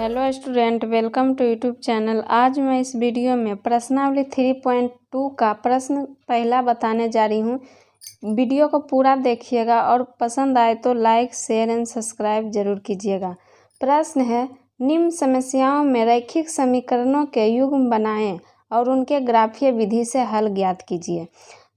Hello student, welcome to YouTube channel. आज मैं इस वीडियो में प्रश्नावली 3.2 का प्रश्न पहला बताने जा रही हूँ। वीडियो को पूरा देखिएगा और पसंद आए तो लाइक, शेयर एंड सब्सक्राइब जरूर कीजिएगा। प्रश्न है, निम्न समस्याओं में रैखिक समीकरणों के युग्म बनाएं और उनके ग्राफीय विधि से हल ज्ञात कीजिए।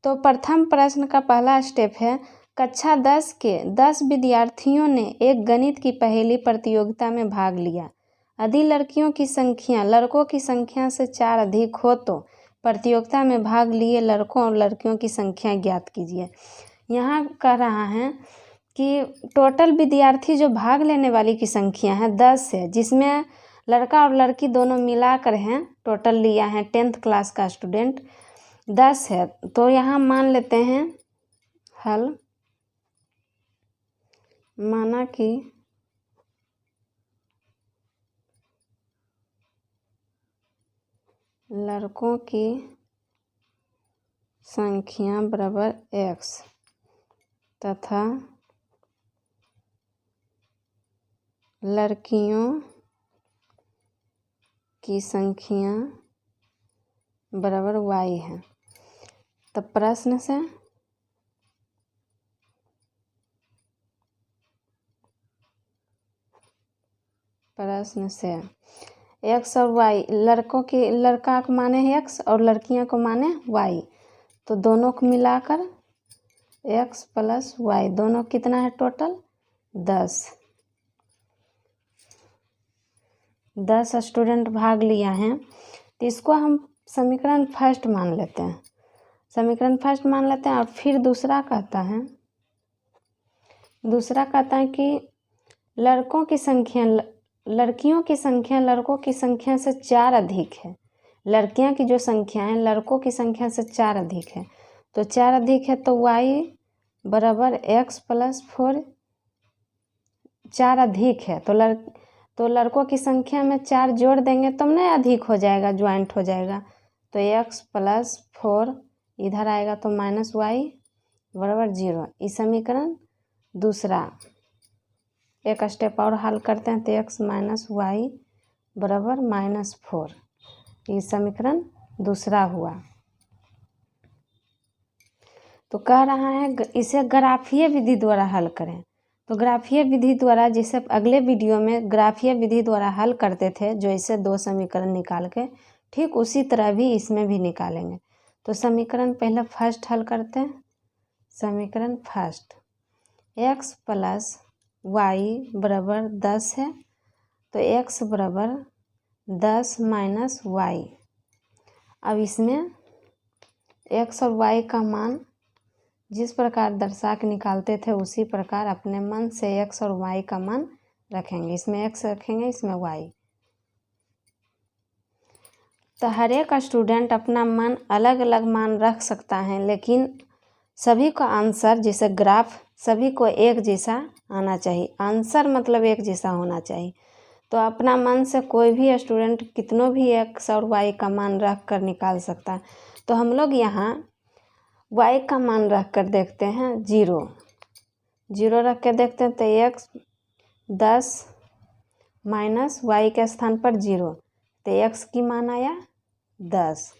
तो प्रथम प्रश्न का पहला स्टेप है, कक्षा 10 के 10 विद्यार्थियों ने एक गणित की पहेली प्रतियोगिता में भाग लिया। यदि लड़कियों की संख्या लड़कों की संख्या से 4 अधिक हो तो प्रतियोगिता में भाग लिए लड़कों और लड़कियों की संख्या ज्ञात कीजिए। यहाँ कह रहा है कि टोटल विद्यार्थी जो भाग लेने वाली की संख्या है 10 है, जिसमें लड़का और लड़की दोनों मिलाकर हैं। टोटल लिया है 10th क्लास का स्टूडेंट 10 है। तो यहाँ मान लेते हैं हल, माना कि लड़कों की संख्या बराबर x तथा लड़कियों की संख्या बराबर y है। तो प्रश्न से x और y, लड़का को माने x और लड़कियां को माने y, तो दोनों को मिलाकर x प्लस y, दोनों कितना है टोटल 10 स्टूडेंट भाग लिया है। तो इसको हम समीकरण फर्स्ट मान लेते हैं और फिर दूसरा कहता है कि लड़कियों की संख्या लड़कों की संख्या से 4 अधिक है। लड़कियां की जो संख्या है लड़कों की संख्या से 4 अधिक है। तो 4 अधिक है तो y बराबर x प्लस 4, 4 अधिक है तो लड़कों की संख्या में 4 जोड़ देंगे तब नहीं अधिक हो जाएगा, ज्वाइंट हो जाएगा। तो x प्लस 4 इधर आएगा तो माइनस y बराबर 0। इस समीकरण दूसरा एक स्टेप और हल करते हैं तो x माइनस वाई बराबर -4, ये समीकरण दूसरा हुआ। तो कह रहा है इसे ग्राफीय विधि द्वारा हल करें। तो ग्राफीय विधि द्वारा, जैसे अगले वीडियो में ग्राफीय विधि द्वारा हल करते थे जो इसे 2 समीकरण निकाल के, ठीक उसी तरह भी इसमें भी निकालेंगे। तो समीकरण पहले फर्स्ट हल करते हैं। समीकरण फर्स्ट, x प्लस y बराबर 10 है तो x बराबर 10 माइनस y। अब इसमें x और y का मान जिस प्रकार दर्शा के निकालते थे उसी प्रकार अपने मन से x और y का मान रखेंगे। इसमें x रखेंगे, इसमें y। तो हर एक स्टूडेंट अपना मान अलग अलग मान रख सकता है, लेकिन सभी का आंसर जैसे ग्राफ सभी को एक जैसा आना चाहिए। आंसर मतलब एक जैसा होना चाहिए। तो अपना मन से कोई भी स्टूडेंट कितनों भी x और y का मान रख कर निकाल सकता है। तो हम लोग यहाँ y का मान रख कर देखते हैं 0 रख के देखते हैं तो x 10 माइनस y के स्थान पर 0, तो x की मान आया 10,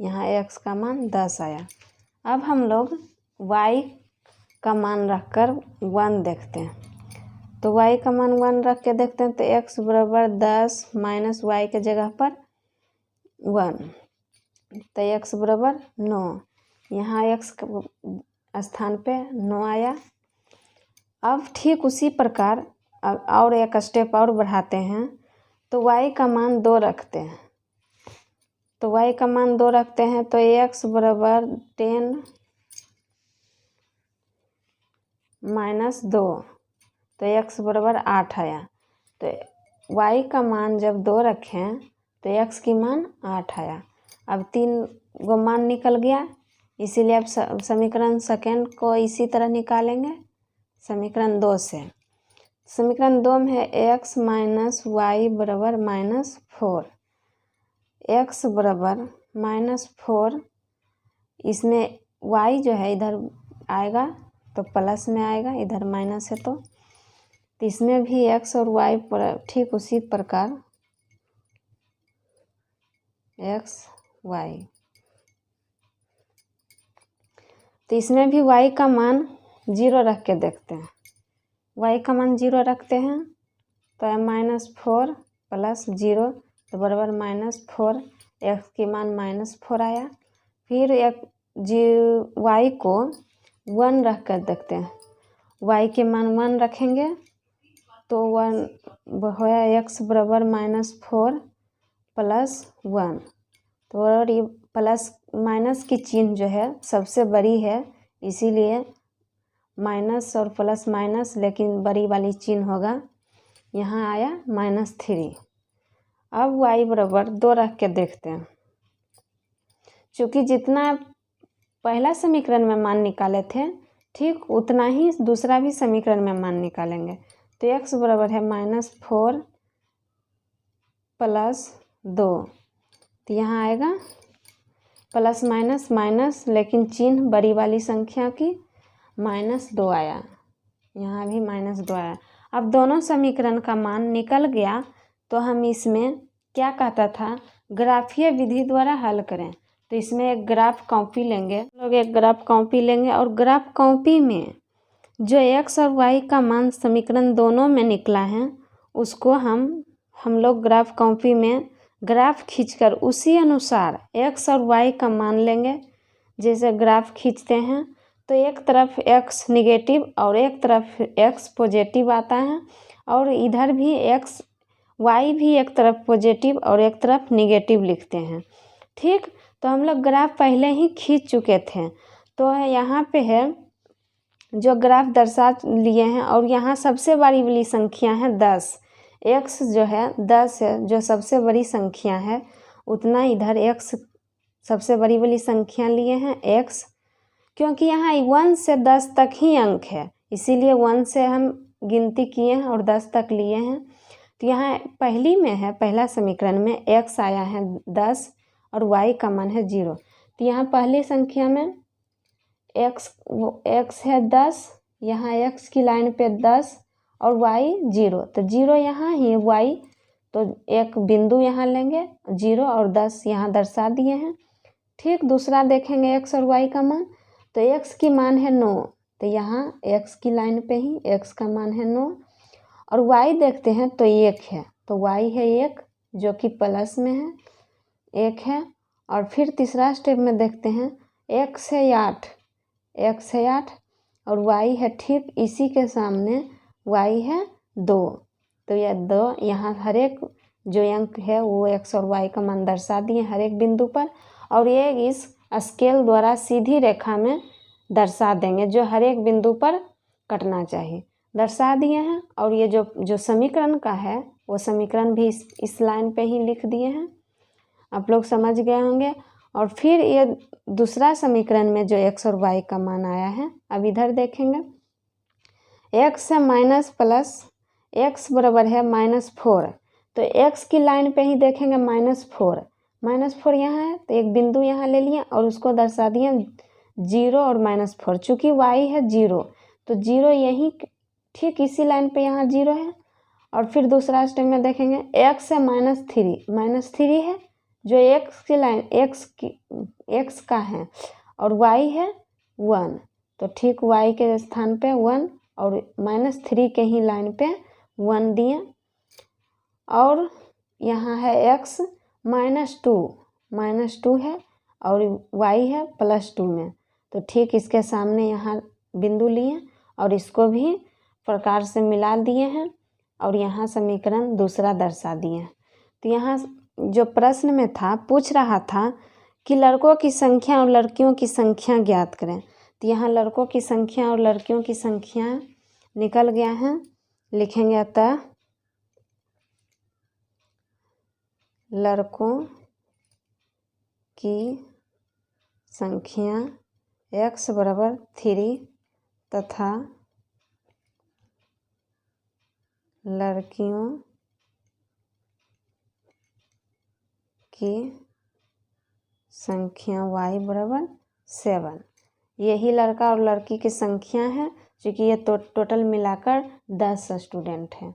यहाँ x का मान 10 आया। अब हम लोग y का मान रखकर 1 देखते हैं। तो y का मान 1 रख के देखते हैं तो x बराबर 10 माइनस y के जगह पर 1, तो x बराबर 9, यहाँ x के स्थान पे 9 आया। अब ठीक उसी प्रकार और एक स्टेप और बढ़ाते हैं तो y का मान 2 रखते हैं। तो y का मान 2 रखते हैं तो x बराबर 10 माइनस 2, तो x बराबर 8 आया। तो y का मान जब 2 रखें तो x की मान 8 आया। अब 3 गो मान निकल गया, इसीलिए अब समीकरण सेकेंड को इसी तरह निकालेंगे समीकरण 2 से। समीकरण 2 में है x माइनस वाई बराबर -4, x बराबर -4, इसमें y जो है इधर आएगा तो प्लस में आएगा, इधर माइनस है तो तो इसमें भी x और y पर ठीक उसी प्रकार x y, तो इसमें भी y का मान 0 रख के देखते हैं। y का मान 0 रखते हैं तो -4 + 0 तो बराबर -4, x के मान -4 आया। फिर y को 1 रख कर देखते हैं। y के मान 1 रखेंगे तो 1 होया x बराबर -4 + 1, तो और ये प्लस माइनस की चिन्ह जो है सबसे बड़ी है, इसीलिए माइनस और प्लस माइनस, लेकिन बड़ी वाली चिन्ह होगा। यहाँ आया -3। अब y बराबर 2 रख के देखते हैं। चूँकि जितना पहला समीकरण में मान निकाले थे ठीक उतना ही दूसरा भी समीकरण में मान निकालेंगे। तो x बराबर है -4 + 2, तो यहाँ आएगा प्लस माइनस माइनस, लेकिन चिन्ह बड़ी वाली संख्या की -2 आया। यहाँ भी -2 आया। अब दोनों समीकरण का मान निकल गया तो हम इसमें क्या कहता था, ग्राफीय विधि द्वारा हल करें। तो इसमें एक ग्राफ कॉपी लेंगे, लोग एक ग्राफ कॉपी लेंगे और ग्राफ कॉपी में जो x और y का मान समीकरण दोनों में निकला है उसको हम लोग ग्राफ कॉपी में ग्राफ खींचकर उसी अनुसार x और y का मान लेंगे। जैसे ग्राफ खींचते हैं तो एक तरफ x निगेटिव और एक तरफ x पॉजिटिव आता है, और इधर भी y भी एक तरफ पॉजिटिव और एक तरफ निगेटिव लिखते हैं। ठीक, तो हम लोग ग्राफ पहले ही खींच चुके थे, तो यहाँ पे है जो ग्राफ दर्शा लिए हैं, और यहाँ सबसे बड़ी वाली संख्या है 10। x जो है 10 है, जो सबसे बड़ी संख्या है, उतना इधर x सबसे बड़ी वाली संख्या लिए हैं x, क्योंकि यहाँ 1 से 10 तक ही अंक है, इसीलिए 1 से हम गिनती किए हैं और 10 तक लिए हैं। तो यहाँ पहली में है, पहला समीकरण में x आया है 10 और y का मान है 0। तो यहाँ पहली संख्या में x है 10, यहाँ x की लाइन पे 10 और y 0, तो 0 यहाँ ही y, तो एक बिंदु यहाँ लेंगे, 0 और 10 यहाँ दर्शा दिए हैं। ठीक, दूसरा देखेंगे x और y का मान, तो x की मान है 9, तो यहाँ x की लाइन पे ही x का मान है 9, और y देखते हैं तो 1 है, तो y है 1 जो कि प्लस में है, 1 है। और फिर तीसरा स्टेप में देखते हैं x है 8, x है 8 और y है ठीक इसी के सामने y है 2, तो यह 2 यहाँ हर एक जो अंक है वो x और y का मान दर्शा दिए हर एक बिंदु पर, और ये इस स्केल द्वारा सीधी रेखा में दर्शा देंगे जो हर एक बिंदु पर कटना चाहिए, दर्शा दिए हैं। और ये जो समीकरण का है वो समीकरण भी इस लाइन पे ही लिख दिए हैं, आप लोग समझ गए होंगे। और फिर ये दूसरा समीकरण में जो x और y का मान आया है, अब इधर देखेंगे x है माइनस प्लस, x बराबर है -4, तो x की लाइन पे ही देखेंगे -4 यहाँ है, तो एक बिंदु यहाँ ले लिए और उसको दर्शा दिए 0 और -4। चूँकि y है 0, तो 0 यही ठीक इसी लाइन पे यहाँ 0 है। और फिर दूसरा स्टेप में देखेंगे x है -3 है, जो x की लाइन x का है, और y है 1, तो ठीक y के स्थान पे 1 और -3 के ही लाइन पे 1 दिए। और यहाँ है x -2 है और y है +2 में, तो ठीक इसके सामने यहाँ बिंदु लिए और इसको भी प्रकार से मिला दिए हैं, और यहाँ समीकरण दूसरा दर्शा दिए हैं। तो यहाँ जो प्रश्न में था पूछ रहा था कि लड़कों की संख्या और लड़कियों की संख्या ज्ञात करें, तो यहाँ लड़कों की संख्या और लड़कियों की संख्या निकल गया है, लिखेंगे अतः लड़कों की संख्या x बराबर 3 तथा लड़कियों की संख्या y बराबर 7। यही लड़का और लड़की की संख्या है। क्योंकि ये टोटल मिलाकर 10 स्टूडेंट हैं।